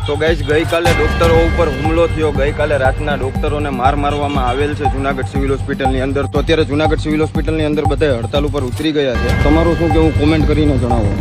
તો ગાઈસ ગઈકાલે ડોક્ટરો ઉપર હુમલો થયો. ગઈકાલે રાતના ડોક્ટરોને મારવામાં આવેલ છે જુનાગઢ સિવિલ હોસ્પિટલની અંદર. તો અત્યારે જુનાગઢ સિવિલ હોસ્પિટલની અંદર બધા હડતાલ ઉપર ઉતરી ગયા છે. તમારું શું કેવું કોમેન્ટ કરીને જણાવો.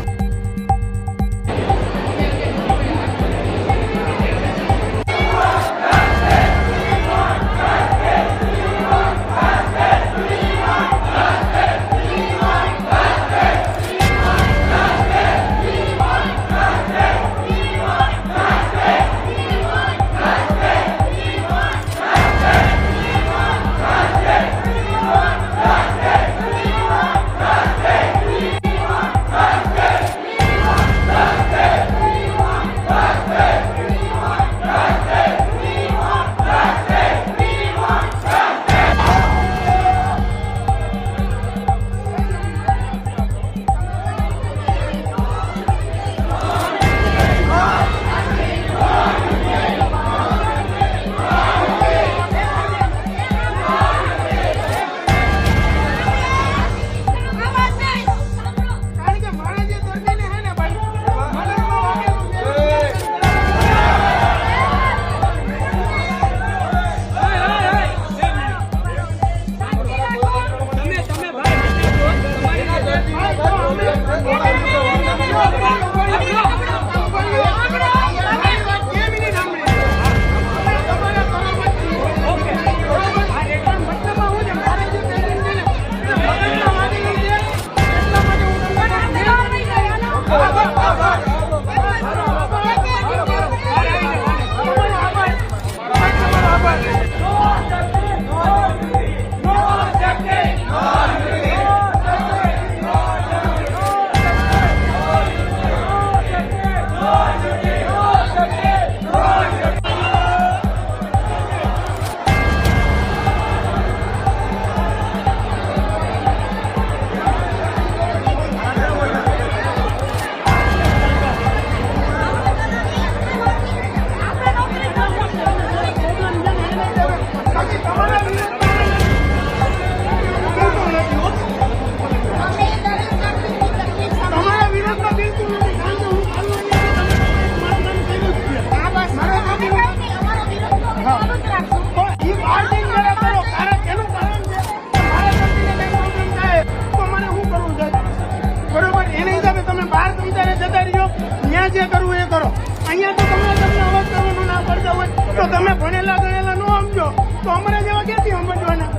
જે કરવું એ કરો. અહીંયા તો તમને અવાજ કરવાનું ના પડતા હોય તો તમે ભણેલા ગણેલા ન સમજો તો અમારા જેવા ક્યાંથી સમજવાના?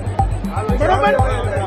બરોબર.